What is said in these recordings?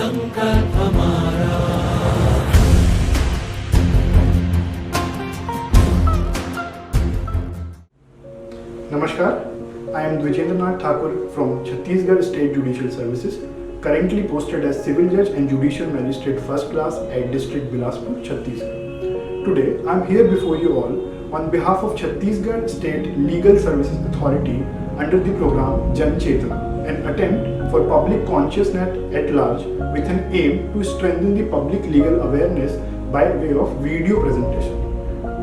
संकल्प हमारा। Namaskar, I am Dwijendranath Thakur from Chhattisgarh State Judicial Services, currently posted as Civil Judge and Judicial Magistrate First Class at District Bilaspur, Chhattisgarh. Today, I am here before you all on behalf of Chhattisgarh State Legal Services Authority under the program Jan Chetna, an attempt for public consciousness at large with an aim to strengthen the public legal awareness by way of video presentation.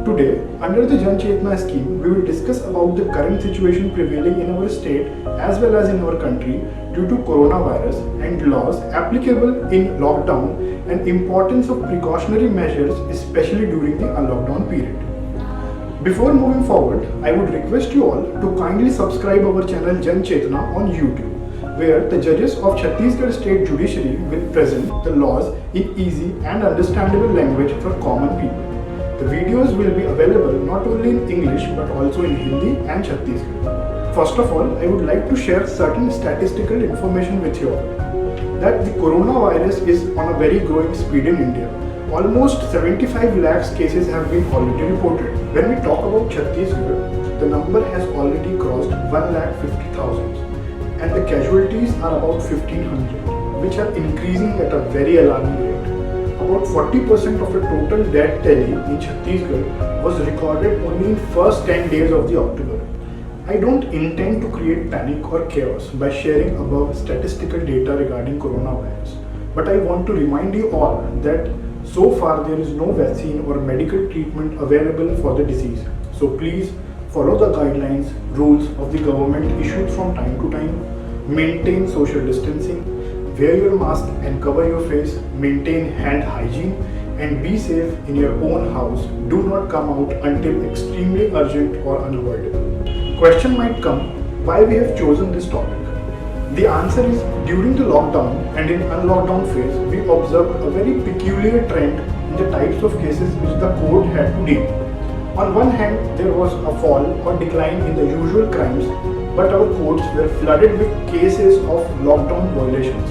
Today, under the Jan Chetna scheme, we will discuss about the current situation prevailing in our state as well as in our country due to coronavirus and laws applicable in lockdown and importance of precautionary measures, especially during the lockdown period. Before moving forward, I would request you all to kindly subscribe our channel Jan Chetna on YouTube, where the judges of Chhattisgarh State Judiciary will present the laws in easy and understandable language for common people. The videos will be available not only in English but also in Hindi and Chhattisgarh. First of all, I would like to share certain statistical information with you all. That the coronavirus is on a very growing speed in India. Almost 75 lakhs cases have been already reported. When we talk about Chhattisgarh, the number has already crossed 1,50,000 and the casualties are about 1,500, which are increasing at a very alarming rate. About 40% of the total death tally in Chhattisgarh was recorded only in first 10 days of the October. I don't intend to create panic or chaos by sharing above statistical data regarding coronavirus, but I want to remind you all that so far there is no vaccine or medical treatment available for the disease. So please follow the guidelines, rules of the government issued from time to time, maintain social distancing, wear your mask and cover your face, maintain hand hygiene and be safe in your own house. Do not come out until extremely urgent or unavoidable. Question might come, why we have chosen this topic? The answer is, during the lockdown and in unlockdown phase, we observed a very peculiar trend in the types of cases which the court had to deal. On one hand, there was a fall or decline in the usual crimes, but our courts were flooded with cases of lockdown violations.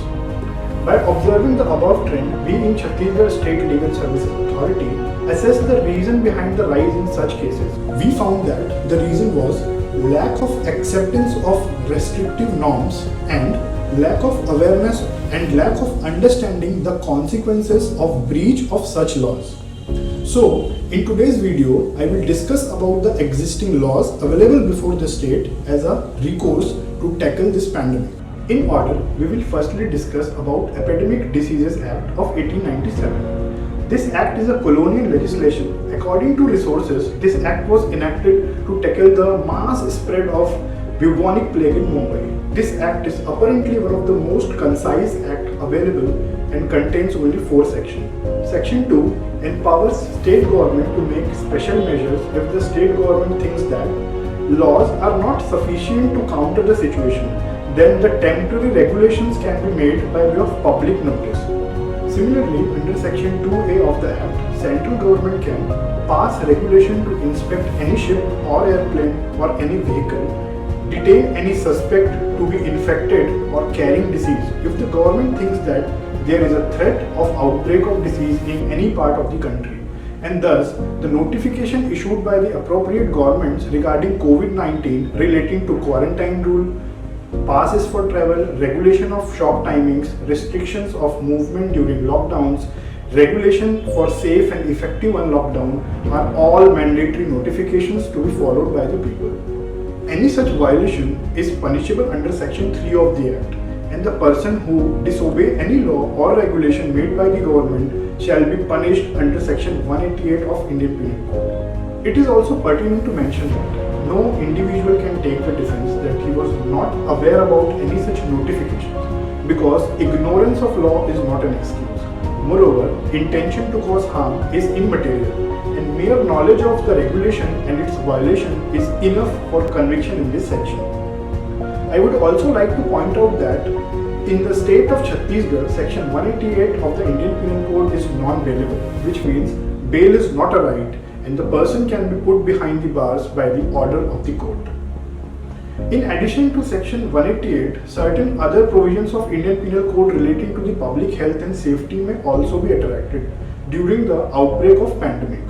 By observing the above trend, we in Chhattisgarh State Legal Services Authority assessed the reason behind the rise in such cases. We found that the reason was lack of acceptance of restrictive norms and lack of awareness and lack of understanding the consequences of breach of such laws. So, in today's video, I will discuss about the existing laws available before the state as a recourse to tackle this pandemic. In order, we will firstly discuss about Epidemic Diseases Act of 1897. This act is a colonial legislation. According to resources, this act was enacted to tackle the mass spread of bubonic plague in Mumbai. This act is apparently one of the most concise act available and contains only 4 sections. Section 2 empowers state government to make special measures if the state government thinks that laws are not sufficient to counter the situation. Then the temporary regulations can be made by way of public notice. Similarly, under Section 2A of the Act, central government can pass regulation to inspect any ship or airplane or any vehicle, detain any suspect to be infected or carrying disease if the government thinks that there is a threat of outbreak of disease in any part of the country. And thus, the notification issued by the appropriate governments regarding COVID-19 relating to quarantine rule, passes for travel, regulation of shop timings, restrictions of movement during lockdowns, regulation for safe and effective unlockdown are all mandatory notifications to be followed by the people. Any such violation is punishable under Section 3 of the Act, and the person who disobey any law or regulation made by the government shall be punished under Section 188 of Indian Penal Code. It is also pertinent to mention that no individual can take the defense that he was not aware about any such notifications, because ignorance of law is not an excuse. Moreover, intention to cause harm is immaterial, and mere knowledge of the regulation and its violation is enough for conviction in this section. I would also like to point out that in the state of Chhattisgarh, Section 188 of the Indian Penal Code is non-bailable, which means bail is not a right and the person can be put behind the bars by the order of the court. In addition to Section 188, certain other provisions of Indian Penal Code relating to the public health and safety may also be attracted during the outbreak of pandemic,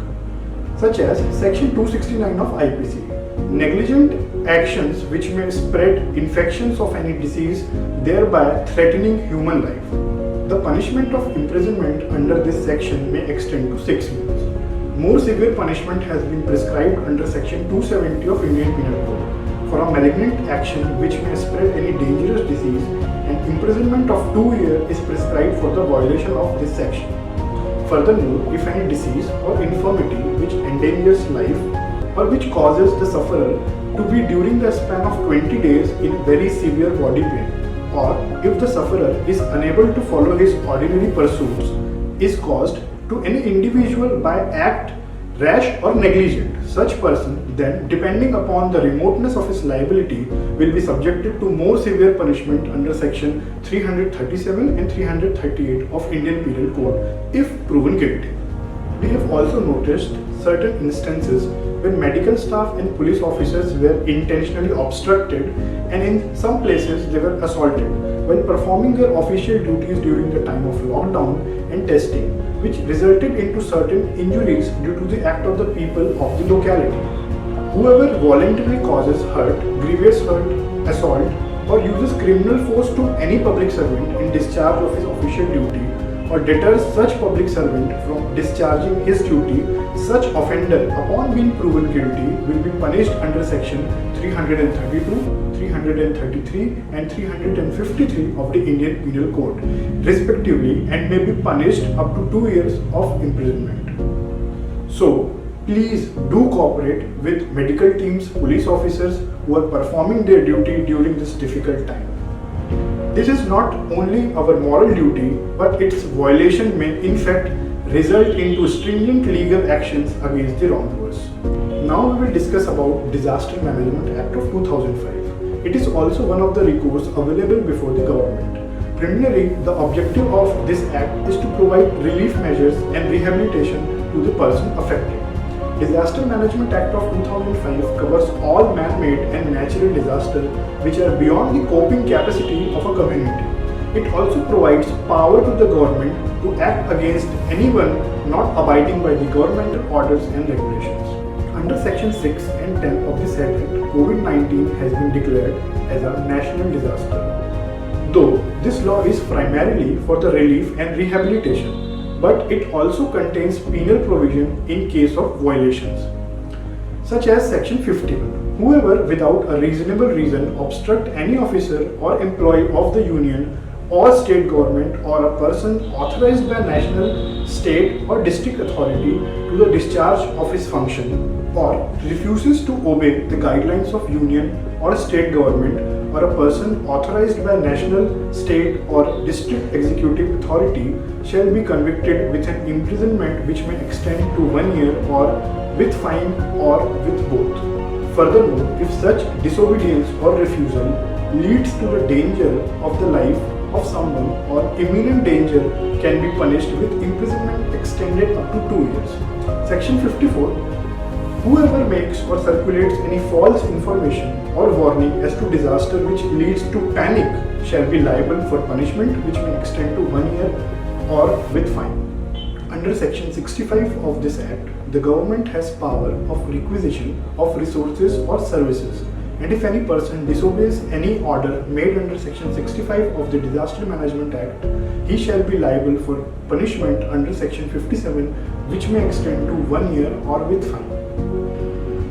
such as Section 269 of IPC. Negligent actions which may spread infections of any disease, thereby threatening human life. The punishment of imprisonment under this section may extend to 6 months. More severe punishment has been prescribed under Section 270 of Indian Penal Code for a malignant action which may spread any dangerous disease, and imprisonment of 2 years is prescribed for the violation of this section. Furthermore, if any disease or infirmity which endangers life or which causes the sufferer to be during the span of 20 days in very severe body pain, or if the sufferer is unable to follow his ordinary pursuits, is caused to any individual by act rash or negligent, such person then, depending upon the remoteness of his liability, will be subjected to more severe punishment under Section 337 and 338 of Indian Penal Code if proven guilty. We have also noticed certain instances when medical staff and police officers were intentionally obstructed, and in some places they were assaulted while performing their official duties during the time of lockdown and testing, which resulted into certain injuries due to the act of the people of the locality. Whoever voluntarily causes hurt, grievous hurt, assault, or uses criminal force to any public servant in discharge of his official duty, or deters such public servant from discharging his duty, such offender, upon being proven guilty, will be punished under Section 332, 333 and 353 of the Indian Penal Code, respectively, and may be punished up to 2 years of imprisonment. So, please do cooperate with medical teams, police officers who are performing their duty during this difficult time. This is not only our moral duty, but its violation may in fact result into stringent legal actions against the wrongdoers. Now we will discuss about Disaster Management Act of 2005. It is also one of the recourse available before the government. Primarily, the objective of this act is to provide relief measures and rehabilitation to the person affected. Disaster Management Act of 2005 covers all man-made and natural disasters which are beyond the coping capacity of a community. It also provides power to the government to act against anyone not abiding by the governmental orders and regulations. Under Section 6 and 10 of the said Act, COVID-19 has been declared as a national disaster. Though this law is primarily for the relief and rehabilitation, but it also contains penal provision in case of violations, such as Section 51. Whoever without a reasonable reason obstruct any officer or employee of the union or state government or a person authorized by national, state or district authority to the discharge of his function, or refuses to obey the guidelines of union or state government, or a person authorized by national, state or district executive authority, shall be convicted with an imprisonment which may extend to 1 year or with fine or with both. Furthermore, if such disobedience or refusal leads to the danger of the life of someone or imminent danger, can be punished with imprisonment extended up to 2 years. Section 54. Whoever makes or circulates any false information or warning as to disaster which leads to panic shall be liable for punishment which may extend to 1 year or with fine. Under Section 65 of this Act, the government has power of requisition of resources or services, and if any person disobeys any order made under Section 65 of the Disaster Management Act, he shall be liable for punishment under Section 57, which may extend to 1 year or with fine.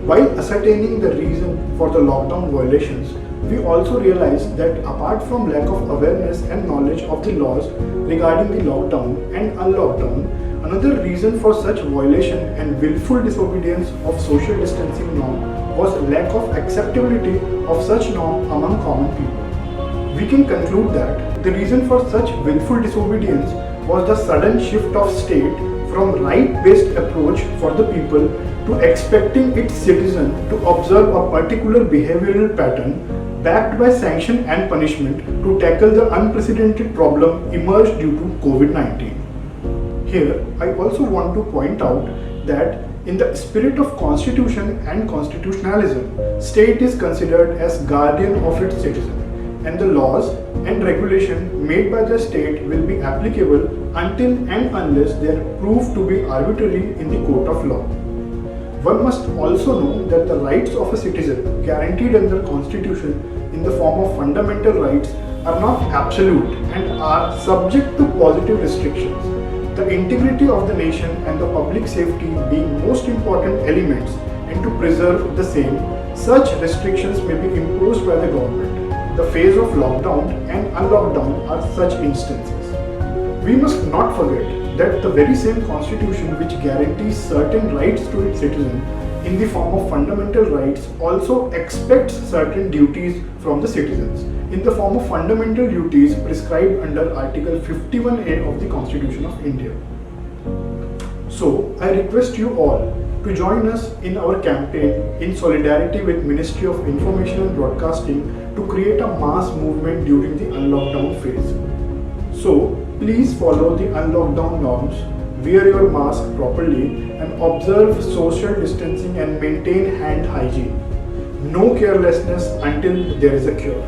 While ascertaining the reason for the lockdown violations, we also realized that apart from lack of awareness and knowledge of the laws regarding the lockdown and unlockdown, another reason for such violation and willful disobedience of social distancing norm was lack of acceptability of such norm among common people. We can conclude that the reason for such willful disobedience was the sudden shift of state from right-based approach for the people to expecting its citizen to observe a particular behavioral pattern backed by sanction and punishment to tackle the unprecedented problem emerged due to COVID-19. Here, I also want to point out that In the spirit of constitution and constitutionalism, state is considered as guardian of its citizen, and the laws and regulation made by the state will be applicable until and unless they are proved to be arbitrary in the court of law. One must also know that the rights of a citizen guaranteed under constitution in the form of fundamental rights are not absolute and are subject to positive restrictions. The integrity of the nation and the public safety being most important elements, and to preserve the same, such restrictions may be imposed by the government. The phase of lockdown and unlockdown are such instances. We must not forget that the very same constitution which guarantees certain rights to its citizen in the form of fundamental rights also expects certain duties from the citizens in the form of fundamental duties prescribed under Article 51A of the Constitution of India. So, I request you all to join us in our campaign in solidarity with Ministry of Information and Broadcasting to create a mass movement during the unlockdown phase. So, please follow the unlockdown norms, wear your mask properly and observe social distancing and maintain hand hygiene. No carelessness until there is a cure.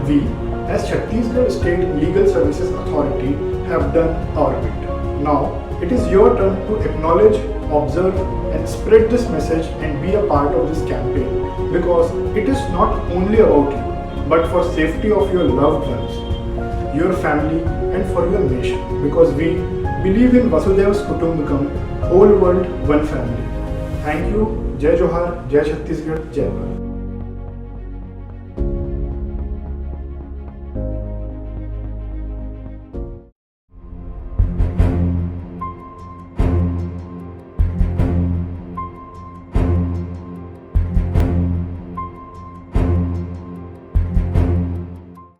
We, as Chhattisgarh State Legal Services Authority, have done our bit. Now, it is your turn to acknowledge, observe and spread this message and be a part of this campaign, because it is not only about you, but for safety of your loved ones, your family and for your nation, because we believe in Vasudhaiva Kutumbakam, whole world, one family. Thank you. Jai Johar, Jai Chhattisgarh, Jai Bharat.